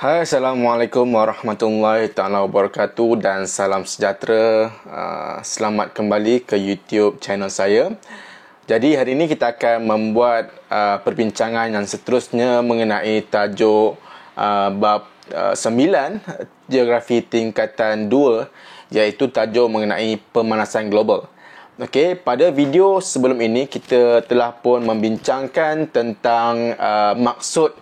Hai, Assalamualaikum warahmatullahi taala wabarakatuh dan salam sejahtera. Selamat kembali ke YouTube channel saya. Jadi hari ini kita akan membuat perbincangan yang seterusnya mengenai tajuk bab 9 Geografi tingkatan 2, iaitu tajuk mengenai pemanasan global. Okey, pada video sebelum ini kita telah pun membincangkan tentang maksud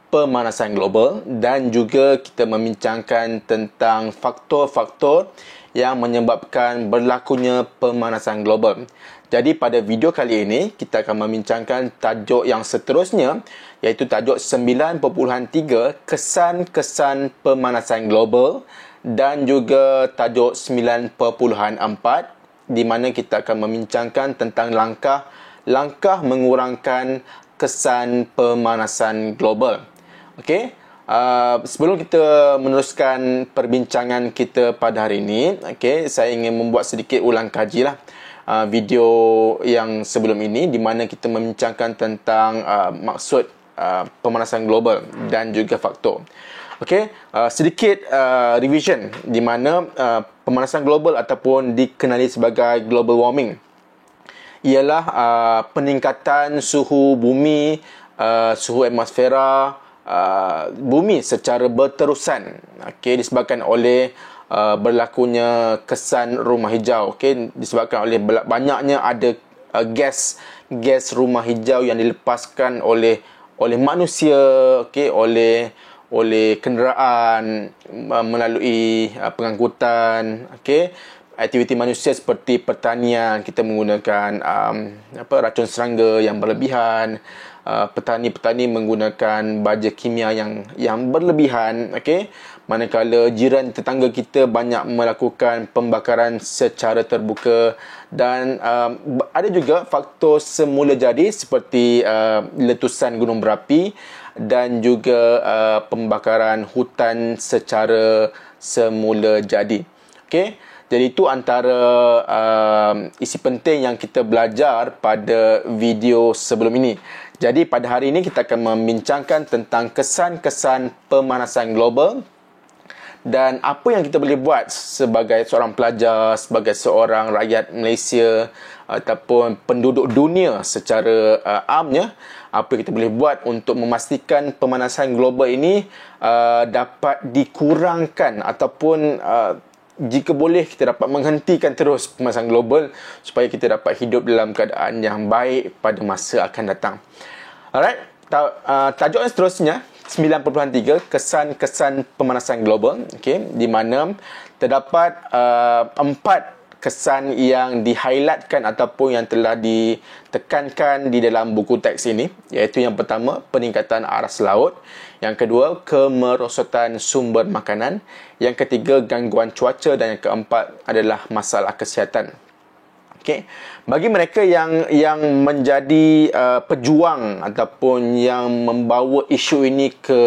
pemanasan global dan juga kita membincangkan tentang faktor-faktor yang menyebabkan berlakunya pemanasan global. Jadi pada video kali ini kita akan membincangkan tajuk yang seterusnya, iaitu tajuk 9.3 kesan-kesan pemanasan global, dan juga tajuk 9.4 di mana kita akan membincangkan tentang langkah mengurangkan kesan pemanasan global. Okey, sebelum kita meneruskan perbincangan kita pada hari ini, okey, saya ingin membuat sedikit ulang kaji lah video yang sebelum ini, di mana kita membincangkan tentang maksud pemanasan global dan juga faktor. Okey, sedikit revision, di mana pemanasan global ataupun dikenali sebagai global warming ialah peningkatan suhu bumi, suhu atmosfera bumi secara berterusan, disebabkan oleh berlakunya kesan rumah hijau, disebabkan oleh banyaknya ada gas rumah hijau yang dilepaskan oleh manusia, oleh kenderaan, melalui pengangkutan, aktiviti manusia seperti pertanian. Kita menggunakan racun serangga yang berlebihan, petani-petani menggunakan baja kimia yang berlebihan, manakala jiran tetangga kita banyak melakukan pembakaran secara terbuka, dan ada juga faktor semula jadi seperti letusan gunung berapi dan juga pembakaran hutan secara semula jadi. Jadi itu antara isi penting yang kita belajar pada video sebelum ini. Jadi pada hari ini kita akan membincangkan tentang kesan-kesan pemanasan global dan apa yang kita boleh buat sebagai seorang pelajar, sebagai seorang rakyat Malaysia ataupun penduduk dunia secara amnya, apa yang kita boleh buat untuk memastikan pemanasan global ini dapat dikurangkan ataupun jika boleh kita dapat menghentikan terus pemanasan global supaya kita dapat hidup dalam keadaan yang baik pada masa akan datang. Alright, tajuk yang seterusnya 9.3 kesan-kesan pemanasan global, di mana terdapat 4 kesan yang di-highlightkan ataupun yang telah ditekankan di dalam buku teks ini, iaitu yang pertama, peningkatan aras laut; yang kedua, kemerosotan sumber makanan; yang ketiga, gangguan cuaca; dan yang keempat adalah masalah kesihatan. Bagi mereka yang menjadi pejuang ataupun yang membawa isu ini ke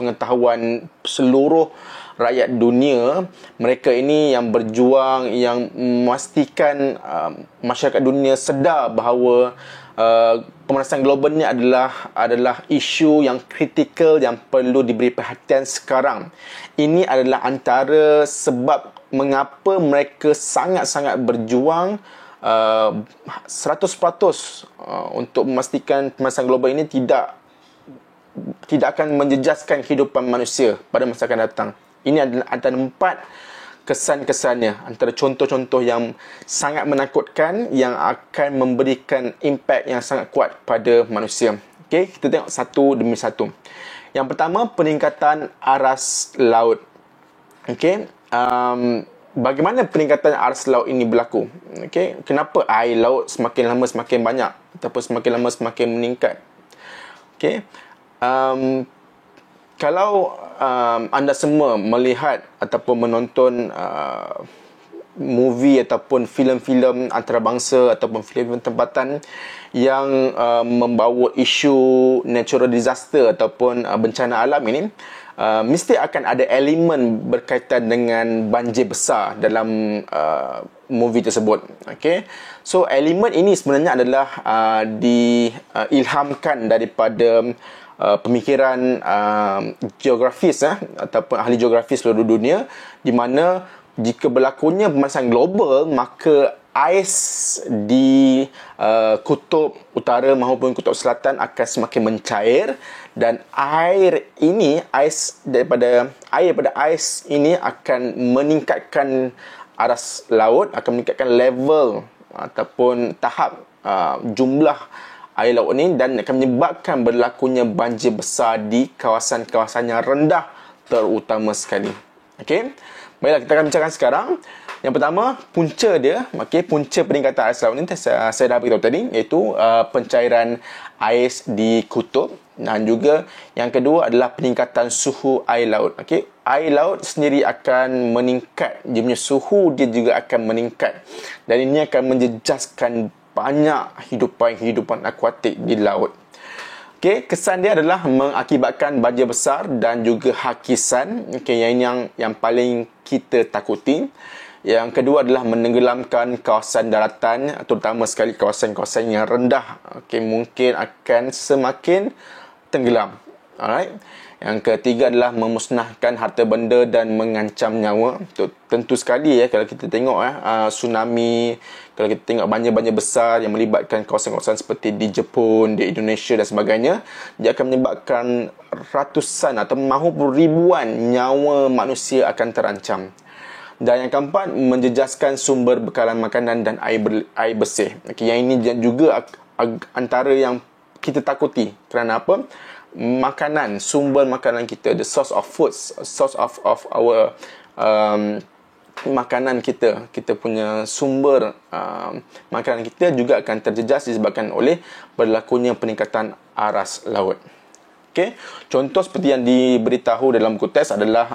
pengetahuan seluruh rakyat dunia, mereka ini yang berjuang, yang memastikan masyarakat dunia sedar bahawa pemanasan global ni adalah isu yang kritikal yang perlu diberi perhatian sekarang. Ini adalah antara sebab mengapa mereka sangat-sangat berjuang 100% untuk memastikan pemanasan global ini tidak akan menjejaskan kehidupan manusia pada masa akan datang. Ini adalah antara 4 kesan-kesannya, antara contoh-contoh yang sangat menakutkan yang akan memberikan impak yang sangat kuat pada manusia. Kita tengok satu demi satu. Yang pertama, peningkatan aras laut. Bagaimana peningkatan aras laut ini berlaku? Kenapa air laut semakin lama semakin banyak ataupun semakin lama semakin meningkat? Kalau anda semua melihat ataupun menonton movie ataupun filem-filem antarabangsa ataupun filem tempatan yang membawa isu natural disaster ataupun bencana alam ini, mesti akan ada elemen berkaitan dengan banjir besar dalam movie tersebut. So elemen ini sebenarnya adalah diilhamkan daripada pemikiran geografis ataupun ahli geografi seluruh dunia, di mana jika berlakunya pemanasan global, maka ais di kutub utara maupun kutub selatan akan semakin mencair, dan air daripada ais ini akan meningkatkan aras laut, akan meningkatkan level ataupun tahap jumlah air laut ini, dan akan menyebabkan berlakunya banjir besar di kawasan-kawasan yang rendah terutama sekali. Okey. Baiklah, kita akan bincangkan sekarang. Yang pertama, punca dia, punca peningkatan ais laut ni saya dah beritahu tadi, iaitu pencairan ais di kutub, dan juga yang kedua adalah peningkatan suhu air laut. Air laut sendiri akan meningkat, dia punya suhu dia juga akan meningkat, dan ini akan menjejaskan banyak hidupan akuatik di laut. Kesan dia adalah mengakibatkan banjir besar dan juga hakisan. Yang paling kita takuti. Yang kedua adalah menenggelamkan kawasan daratan, terutama sekali kawasan-kawasan yang rendah. Mungkin akan semakin tenggelam. Alright. Yang ketiga adalah memusnahkan harta benda dan mengancam nyawa. Tentu sekali kalau kita tengok tsunami, kalau kita tengok banjir-banjir besar yang melibatkan kawasan-kawasan seperti di Jepun, di Indonesia dan sebagainya, dia akan menyebabkan ratusan atau maupun ribuan nyawa manusia akan terancam. Dan yang keempat, menjejaskan sumber bekalan makanan dan air bersih. Yang ini juga antara yang kita takuti. Kerana apa? Sumber makanan kita, the source of foods, source of our makanan kita punya sumber makanan kita juga akan terjejas disebabkan oleh berlakunya peningkatan aras laut. Contoh seperti yang diberitahu dalam buku teks adalah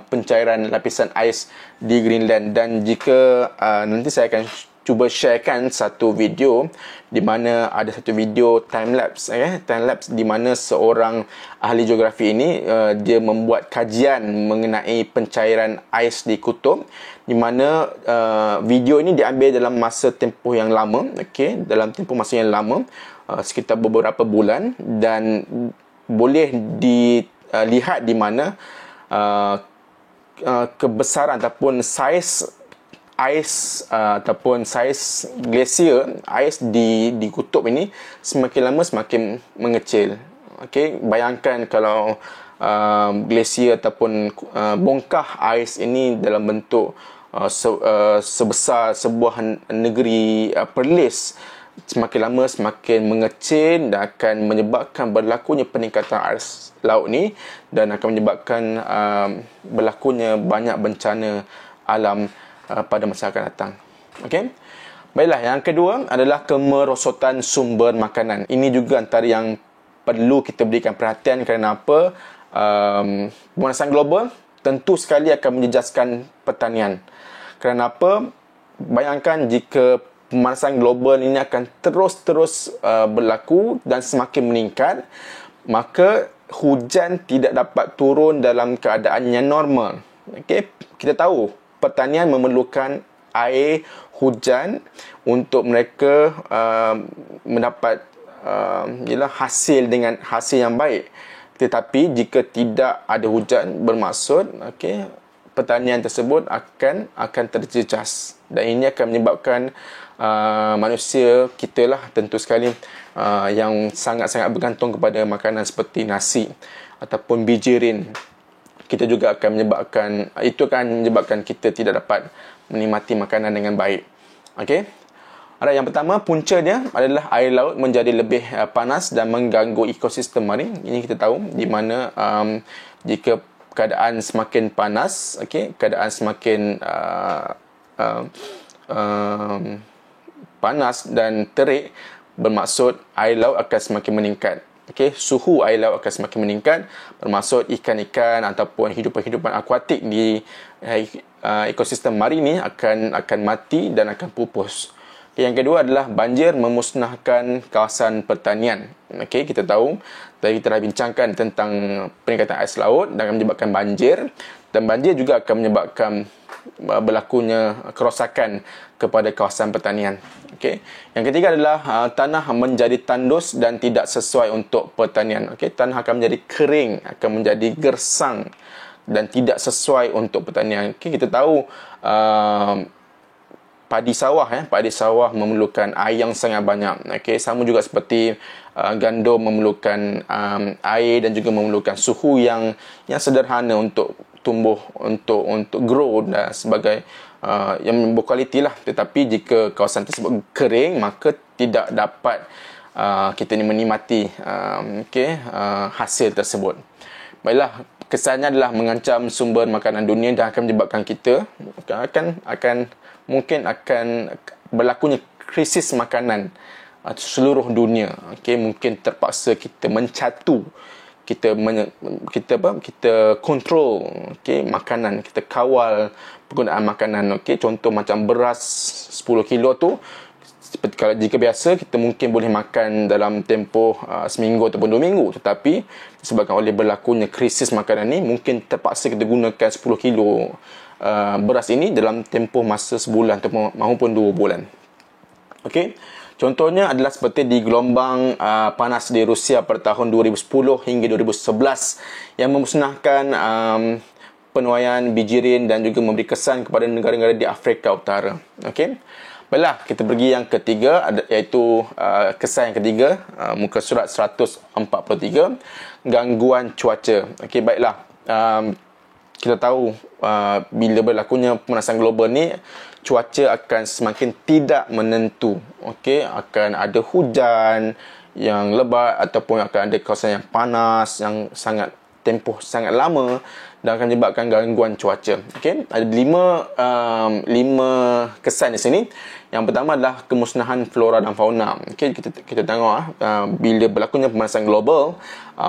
pencairan lapisan ais di Greenland. Dan jika nanti saya akan cuba sharekan satu video di mana ada satu video time lapse di mana seorang ahli geografi ini dia membuat kajian mengenai pencairan ais di kutub, di mana video ini diambil dalam masa tempoh yang lama, dalam tempoh masa yang lama, sekitar beberapa bulan, dan boleh dilihat di mana kebesaran ataupun saiz ais ataupun saiz glasier, ais di kutub ini semakin lama semakin mengecil. Bayangkan kalau glasier ataupun bongkah ais ini dalam bentuk sebesar sebuah negeri Perlis, semakin lama semakin mengecil dan akan menyebabkan berlakunya peningkatan ais laut ni, dan akan menyebabkan berlakunya banyak bencana alam pada masa akan datang. Baiklah, yang kedua adalah kemerosotan sumber makanan. Ini juga antara yang perlu kita berikan perhatian. Kerana apa? Pemanasan global tentu sekali akan menjejaskan pertanian. Kerana apa? Bayangkan jika pemanasan global ini akan terus berlaku dan semakin meningkat, maka hujan tidak dapat turun dalam keadaan yang normal. Kita tahu pertanian memerlukan air hujan untuk mereka mendapat hasil dengan hasil yang baik. Tetapi jika tidak ada hujan, bermaksud pertanian tersebut akan terjejas, dan ini akan menyebabkan manusia kita tentu sekali yang sangat-sangat bergantung kepada makanan seperti nasi ataupun bijirin. Kita juga akan menyebabkan kita tidak dapat menikmati makanan dengan baik. Yang pertama, punca dia adalah air laut menjadi lebih panas dan mengganggu ekosistem marin. Ini kita tahu, di mana jika keadaan semakin panas, keadaan semakin panas dan terik, bermaksud air laut akan semakin meningkat. Suhu air laut akan semakin meningkat, bermaksud ikan-ikan ataupun hidupan-hidupan akuatik di ekosistem marin ni akan mati dan akan pupus. Yang kedua adalah banjir memusnahkan kawasan pertanian. Kita tahu, tadi kita dah bincangkan tentang peningkatan ais laut dan akan menyebabkan banjir, dan banjir juga akan menyebabkan berlakunya kerosakan kepada kawasan pertanian. Okey. Yang ketiga adalah tanah menjadi tandus dan tidak sesuai untuk pertanian. Okey, tanah akan menjadi kering, akan menjadi gersang dan tidak sesuai untuk pertanian. Okey, kita tahu padi sawah memerlukan air yang sangat banyak. Okey, sama juga seperti gandum memerlukan air dan juga memerlukan suhu yang sederhana untuk tumbuh, untuk grow dan sebagai yang berkualiti lah. Tetapi jika kawasan tersebut kering, maka tidak dapat kita ni menikmati hasil tersebut. Baiklah, kesannya adalah mengancam sumber makanan dunia dan akan menyebabkan kita mungkin akan berlakunya krisis makanan seluruh dunia. Okey, mungkin terpaksa kita mencatu, kita kontrol makanan, kita kawal penggunaan makanan. Okey, contoh macam beras 10 kilo tu, seperti kalau jika biasa kita mungkin boleh makan dalam tempoh seminggu ataupun 2 minggu, tetapi disebabkan oleh berlakunya krisis makanan ni, mungkin terpaksa kita gunakan 10 kilo beras ini dalam tempoh masa sebulan maupun 2 bulan. Okey, contohnya adalah seperti di gelombang panas di Rusia pada tahun 2010 hingga 2011 yang memusnahkan penuaian bijirin dan juga memberi kesan kepada negara-negara di Afrika Utara. Okey, baiklah, kita pergi yang ketiga, iaitu kesan yang ketiga, muka surat 143, gangguan cuaca. Okey, baiklah, kita tahu bila berlakunya pemanasan global ni, cuaca akan semakin tidak menentu. Okey, akan ada hujan yang lebat ataupun akan ada kawasan yang panas yang tempoh sangat lama dan akan menyebabkan gangguan cuaca. Okey, ada 5 kesan di sini. Yang pertama adalah kemusnahan flora dan fauna. Okey, kita tengok bila berlakunya pemanasan global,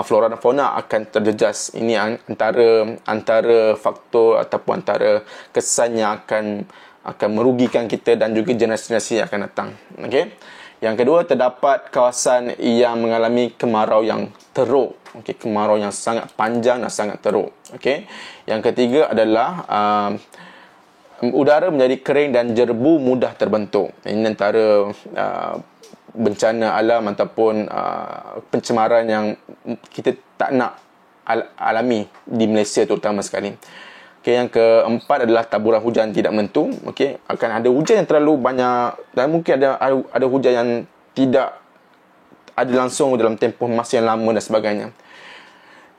flora dan fauna akan terjejas. Ini antara faktor ataupun antara kesan yang akan merugikan kita dan juga generasi yang akan datang. Okey. Yang kedua, terdapat kawasan yang mengalami kemarau yang teruk. Okey, kemarau yang sangat panjang dan sangat teruk. Okey. Yang ketiga adalah udara menjadi kering dan jerbu mudah terbentuk. Ini antara bencana alam ataupun pencemaran yang kita tak nak alami di Malaysia terutama sekali. Okey, yang keempat adalah taburan hujan tidak menentu. Okey, akan ada hujan yang terlalu banyak dan mungkin ada hujan yang tidak ada langsung dalam tempoh masa yang lama dan sebagainya.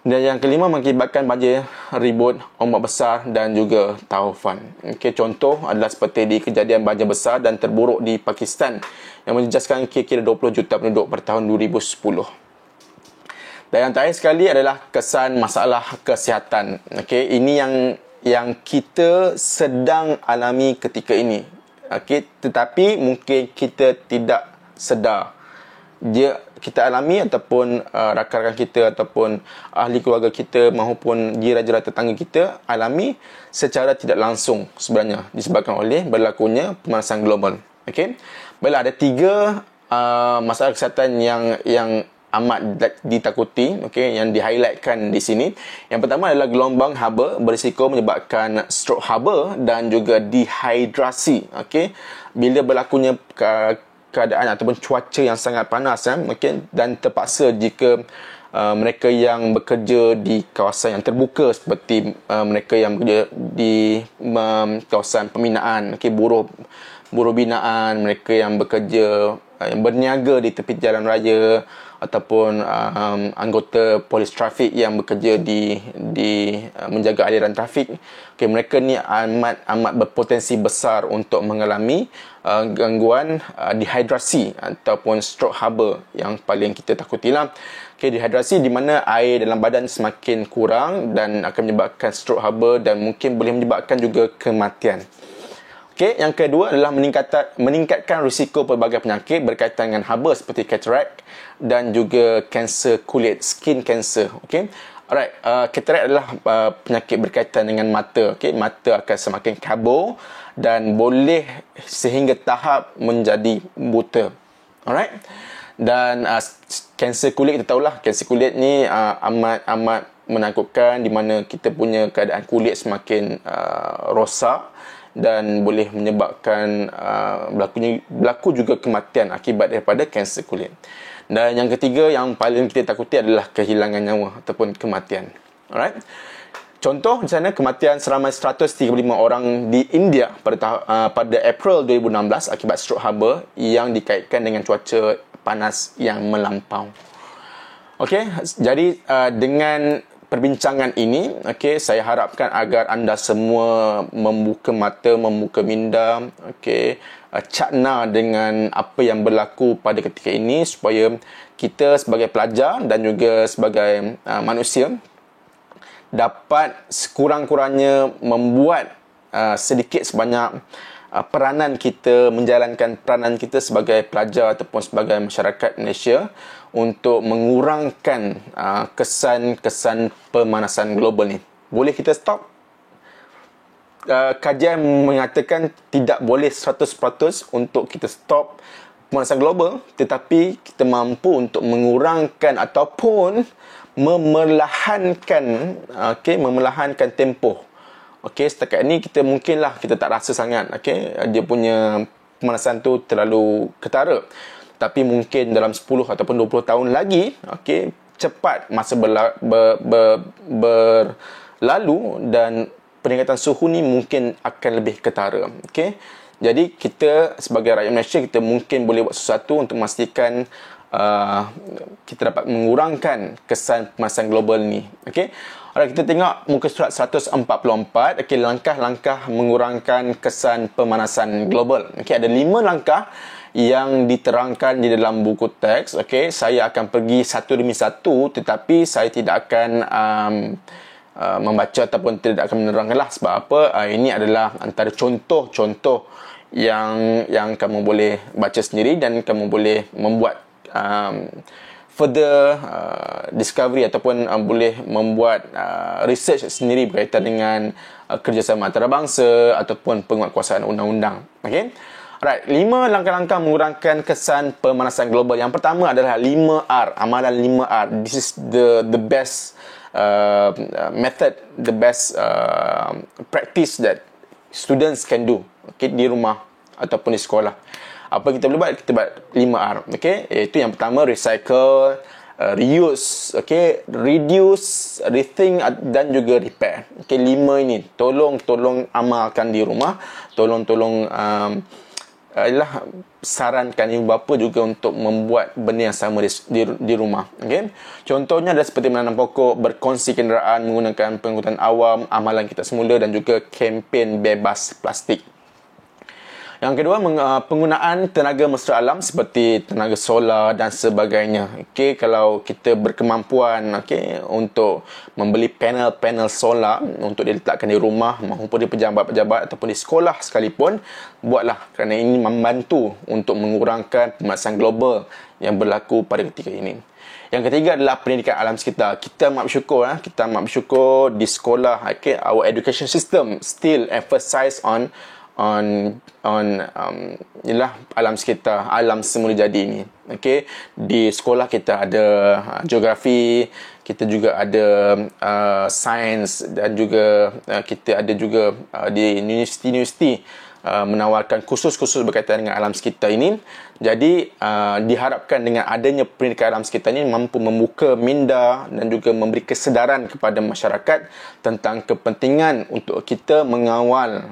Dan yang kelima, mengakibatkan banjir, ribut, ombak besar dan juga taufan. Okey, contoh adalah seperti di kejadian banjir besar dan terburuk di Pakistan yang menjejaskan kira-kira 20 juta penduduk pada tahun 2010. Dan yang terakhir sekali adalah kesan masalah kesihatan. Okey, ini yang kita sedang alami ketika ini. Okey, tetapi mungkin kita tidak sedar. Kita alami ataupun rakan-rakan kita ataupun ahli keluarga kita maupun jiran-jiran tetangga kita alami secara tidak langsung sebenarnya disebabkan oleh berlakunya pemanasan global. Okey. Baiklah, ada 3 masalah kesihatan yang amat ditakuti, okey, yang di-highlightkan di sini. Yang pertama adalah gelombang haba berisiko menyebabkan stroke haba dan juga dehidrasi. Okey. Bila berlakunya keadaan ataupun cuaca yang sangat panas, mungkin dan terpaksa jika mereka yang bekerja di kawasan yang terbuka seperti mereka yang bekerja di kawasan pembinaan, okey, buruh binaan, mereka yang bekerja yang berniaga di tepi jalan raya ataupun anggota polis trafik yang bekerja di menjaga aliran trafik. Okay, mereka ni amat berpotensi besar untuk mengalami gangguan dehidrasi ataupun stroke haba yang paling kita takutilah. Okay, dehidrasi di mana air dalam badan semakin kurang dan akan menyebabkan stroke haba dan mungkin boleh menyebabkan juga kematian. Okey, yang kedua adalah meningkatkan risiko pelbagai penyakit berkaitan dengan haba seperti katarak dan juga kanser kulit, skin cancer. Okey. Alright, katarak adalah penyakit berkaitan dengan mata. Okey, mata akan semakin kabur dan boleh sehingga tahap menjadi buta. Alright. Dan kanser kulit, kita tahulah kanser kulit ni amat menakutkan, di mana kita punya keadaan kulit semakin rosak dan boleh menyebabkan berlaku juga kematian akibat daripada kanser kulit. Dan yang ketiga yang paling kita takuti adalah kehilangan nyawa ataupun kematian. Alright. Contoh di sana, kematian seramai 135 orang di India pada April 2016 akibat strok haba yang dikaitkan dengan cuaca panas yang melampau. Okey, jadi dengan perbincangan ini, okey, saya harapkan agar anda semua membuka mata, membuka minda, okey, cakna dengan apa yang berlaku pada ketika ini supaya kita sebagai pelajar dan juga sebagai manusia dapat sekurang-kurangnya membuat sedikit sebanyak peranan kita, menjalankan peranan kita sebagai pelajar ataupun sebagai masyarakat Malaysia untuk mengurangkan kesan-kesan pemanasan global ni. Boleh kita stop? Kajian mengatakan tidak boleh 100% untuk kita stop pemanasan global, tetapi kita mampu untuk mengurangkan ataupun memerlahankan tempoh. Okey, setakat ini kita mungkinlah kita tak rasa sangat, okey, dia punya pemanasan tu terlalu ketara. Tapi mungkin dalam 10 ataupun 20 tahun lagi, okey, cepat masa berlalu dan peningkatan suhu ni mungkin akan lebih ketara. Okey. Jadi kita sebagai rakyat Malaysia, kita mungkin boleh buat sesuatu untuk memastikan kita dapat mengurangkan kesan pemanasan global ni. Okey. Alright, kita tengok muka surat 144. Okey, langkah-langkah mengurangkan kesan pemanasan global. Okey, ada 5 langkah yang diterangkan di dalam buku teks. Okey, saya akan pergi satu demi satu, tetapi saya tidak akan membaca ataupun tidak akan menerangkanlah. Sebab apa? Ini adalah antara contoh-contoh yang kamu boleh baca sendiri dan kamu boleh membuat further discovery ataupun boleh membuat research sendiri berkaitan dengan kerjasama antarabangsa ataupun penguatkuasaan undang-undang. Okey. Alright, 5 langkah-langkah mengurangkan kesan pemanasan global. Yang pertama adalah 5R, amalan 5R. This is the best method, the best practice that students can do, okay, di rumah ataupun di sekolah. Apa kita boleh buat? Kita buat 5R. Okay? Iaitu yang pertama, recycle, reuse, okay? Reduce, rethink dan juga repair. Okay, 5 ini tolong amalkan di rumah. Tolong sarankan ibu bapa juga untuk membuat benda yang sama di rumah. Okay? Contohnya adalah seperti menanam pokok, berkongsi kenderaan, menggunakan pengangkutan awam, amalan kita semula dan juga kempen bebas plastik. Yang kedua, penggunaan tenaga mesra alam seperti tenaga solar dan sebagainya. Okey, kalau kita berkemampuan, okey, untuk membeli panel solar untuk diletakkan di rumah maupun di pejabat-pejabat ataupun di sekolah sekalipun, buatlah, kerana ini membantu untuk mengurangkan pemanasan global yang berlaku pada ketika ini. Yang ketiga adalah pendidikan alam sekitar. Kita amat bersyukur di sekolah, okay, our education system still emphasize on alam sekitar, alam semula jadi ini. Okey, di sekolah kita ada geografi, kita juga ada sains dan juga kita ada juga di universiti menawarkan kursus-kursus berkaitan dengan alam sekitar ini. Jadi diharapkan dengan adanya pendidikan alam sekitar ini mampu membuka minda dan juga memberi kesedaran kepada masyarakat tentang kepentingan untuk kita mengawal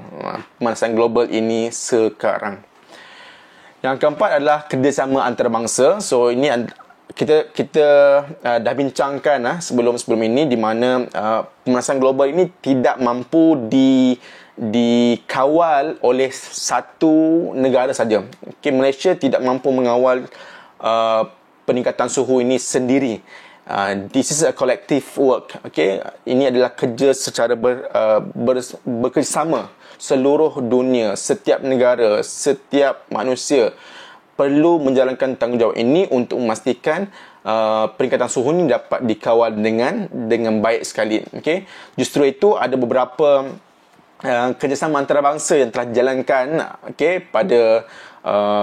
pemanasan global ini sekarang. Yang keempat adalah kerjasama antarabangsa. So ini kita dah bincangkan sebelum ini, di mana pemanasan global ini tidak mampu dikawal oleh satu negara saja. Okay, Malaysia tidak mampu mengawal peningkatan suhu ini sendiri. This is a collective work. Okay, ini adalah kerja secara bekerjasama. Seluruh dunia, setiap negara, setiap manusia perlu menjalankan tanggungjawab ini untuk memastikan peningkatan suhu ini dapat dikawal dengan baik sekali. Okay, justru itu ada beberapa kerjasama antarabangsa yang telah dijalankan pada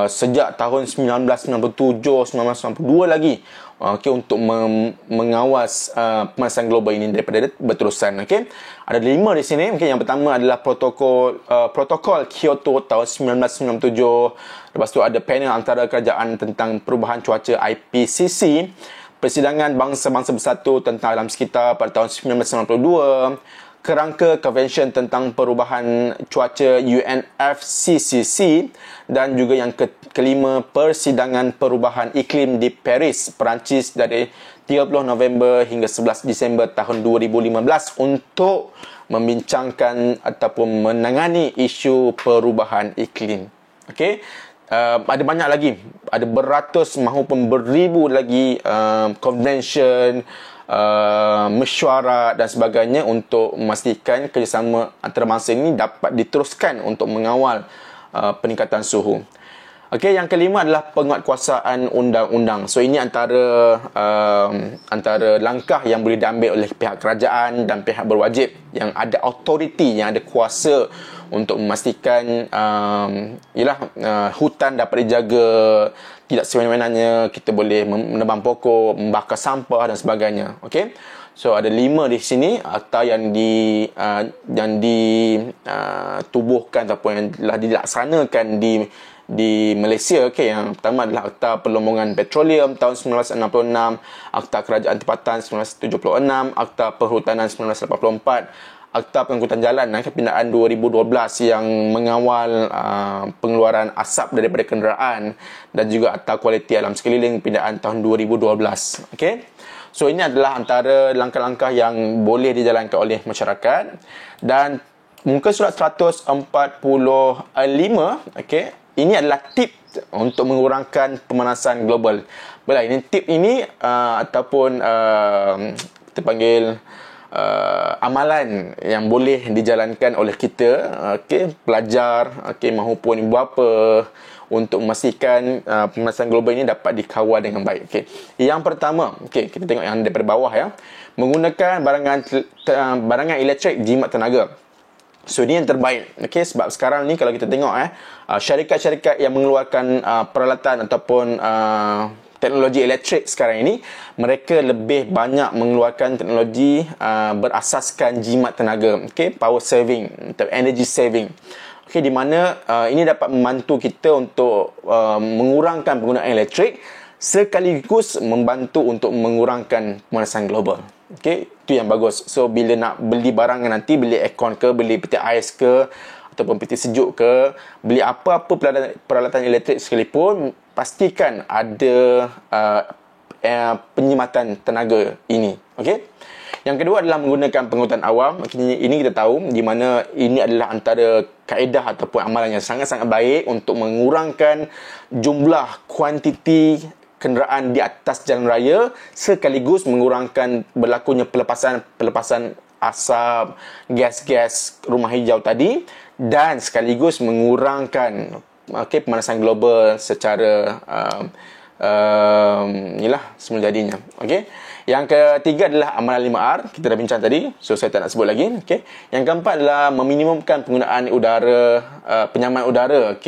sejak tahun 1997, 1992 lagi untuk mengawas pemanasan global ini daripada berterusan. Ada 5 di sini. Yang pertama adalah protokol Kyoto tahun 1997. Lepas tu ada panel antara kerajaan tentang perubahan cuaca IPCC, Persidangan Bangsa-Bangsa Bersatu tentang Alam Sekitar pada tahun 1992, Kerangka Konvensyen tentang Perubahan Cuaca UNFCCC, dan juga yang kelima Persidangan Perubahan Iklim di Paris, Perancis dari 30 November hingga 11 Disember tahun 2015 untuk membincangkan ataupun menangani isu perubahan iklim. Ada banyak lagi, ada beratus maupun beribu lagi convention, mesyuarat dan sebagainya untuk memastikan kerjasama antarabangsa ini dapat diteruskan untuk mengawal peningkatan suhu. Yang kelima adalah penguatkuasaan undang-undang. So ini antara langkah yang boleh diambil oleh pihak kerajaan dan pihak berwajib yang ada autoriti, yang ada kuasa untuk memastikan hutan dapat dijaga, tidak sewenang-wenangnya kita boleh menebang pokok, membakar sampah dan sebagainya. So ada 5 di sini akta yang ditubuhkan ataupun yang telah dilaksanakan di Malaysia. Yang pertama adalah Akta Perlombongan Petroleum tahun 1966, Akta Kerajaan Tempatan 1976, Akta Perhutanan 1984, Akta Pengangkutan Jalan Pindaan 2012 yang mengawal pengeluaran asap daripada kenderaan, dan juga Akta Kualiti Alam Sekeliling Pindaan tahun 2012. So ini adalah antara langkah-langkah yang boleh dijalankan oleh masyarakat. Dan muka surat 145, ini adalah tip untuk mengurangkan pemanasan global. Ini tip ini ataupun kita panggil amalan yang boleh dijalankan oleh kita, pelajar, maupun ibu bapa, untuk memastikan pemanasan global ini dapat dikawal dengan baik. Yang pertama, kita tengok yang daripada bawah ya. Menggunakan barangan elektrik jimat tenaga. So ini yang terbaik. Sebab sekarang ni kalau kita tengok syarikat-syarikat yang mengeluarkan peralatan ataupun teknologi elektrik sekarang ini, mereka lebih banyak mengeluarkan teknologi berasaskan jimat tenaga, power saving atau energy saving. Di mana ini dapat membantu kita untuk mengurangkan penggunaan elektrik, sekaligus membantu untuk mengurangkan pemanasan global. Itu yang bagus. So bila nak beli barang nanti, beli aircon ke, beli peti ais ke, ataupun peti sejuk ke, beli apa-apa peralatan elektrik sekalipun, pastikan ada penyematan tenaga ini. Yang kedua adalah menggunakan pengangkutan awam. Ini kita tahu di mana ini adalah antara kaedah ataupun amalan yang sangat-sangat baik untuk mengurangkan jumlah kuantiti kenderaan di atas jalan raya, sekaligus mengurangkan berlakunya pelepasan asap, gas-gas rumah hijau tadi, dan sekaligus mengurangkan pemanasan global secara semula jadinya. Yang ketiga adalah amalan 5R. Kita dah bincang tadi, so saya tak nak sebut lagi. Yang keempat adalah meminimumkan penggunaan udara, penyaman udara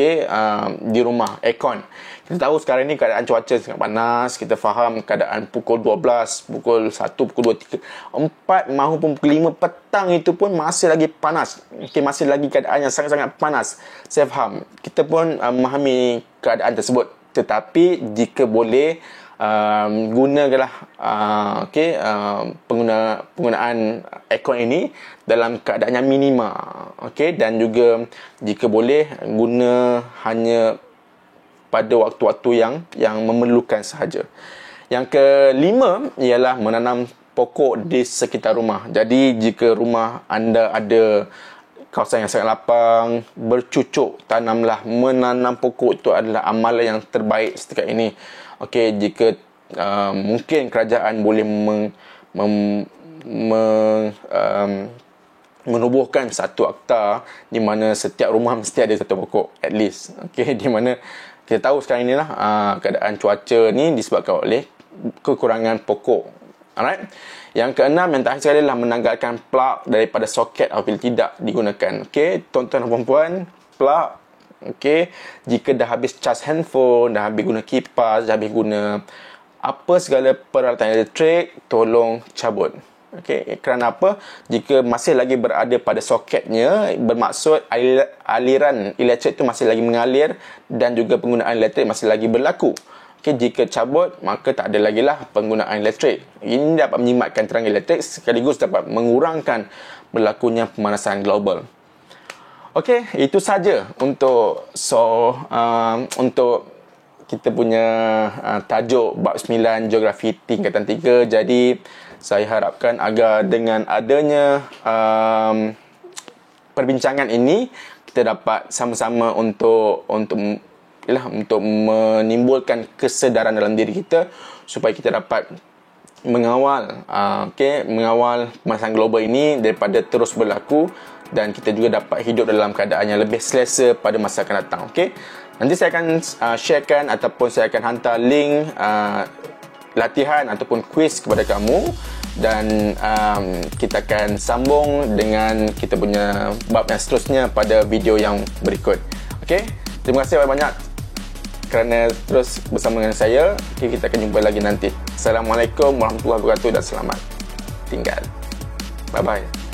di rumah, aircon. Kita tahu sekarang ni keadaan cuaca sangat panas. Kita faham keadaan pukul 12, pukul 1, pukul 2, 3, 4 maupun pukul 5 petang itu pun masih lagi panas. Masih lagi keadaan yang sangat-sangat panas. Saya faham. Kita pun memahami keadaan tersebut. Tetapi jika boleh, gunakanlah penggunaan aircon ini dalam keadaan yang minima. Dan juga jika boleh, guna hanya pada waktu-waktu yang memerlukan sahaja. Yang kelima ialah menanam pokok di sekitar rumah. Jadi jika rumah anda ada kawasan yang sangat lapang, bercucuk, tanamlah. Menanam pokok itu adalah amalan yang terbaik setakat ini. Jika mungkin kerajaan boleh menubuhkan satu akta di mana setiap rumah mesti ada satu pokok, at least. Di mana kita tahu sekarang inilah keadaan cuaca ni disebabkan oleh kekurangan pokok Alright. Yang keenam, yang terakhir sekali adalah menanggalkan plug daripada soket apabila tidak digunakan. Okey, tuan-tuan dan puan-puan, plug, okey, jika dah habis charge handphone, dah habis guna kipas, dah habis guna apa segala peralatan elektrik, tolong cabut. Okey, kerana apa? Jika masih lagi berada pada soketnya, bermaksud aliran elektrik itu masih lagi mengalir dan juga penggunaan elektrik masih lagi berlaku. Okey, jika cabut, maka tak ada lagi lah penggunaan elektrik. Ini dapat menyimatkan terangan elektrik sekaligus dapat mengurangkan berlakunya pemanasan global. Okey, itu saja untuk untuk kita punya tajuk bab 9 geografi tingkatan 3. Jadi saya harapkan agar dengan adanya perbincangan ini kita dapat sama-sama untuk menimbulkan kesedaran dalam diri kita supaya kita dapat mengawal mengawal pemanasan global ini daripada terus berlaku dan kita juga dapat hidup dalam keadaan yang lebih selesa pada masa akan datang. Okey. Nanti saya akan sharekan ataupun saya akan hantar link latihan ataupun kuis kepada kamu dan kita akan sambung dengan kita punya bab yang seterusnya pada video yang berikut. Okey, terima kasih banyak kerana terus bersama dengan saya. Okay, kita akan jumpa lagi nanti. Assalamualaikum warahmatullahi wabarakatuh dan selamat tinggal. Bye bye.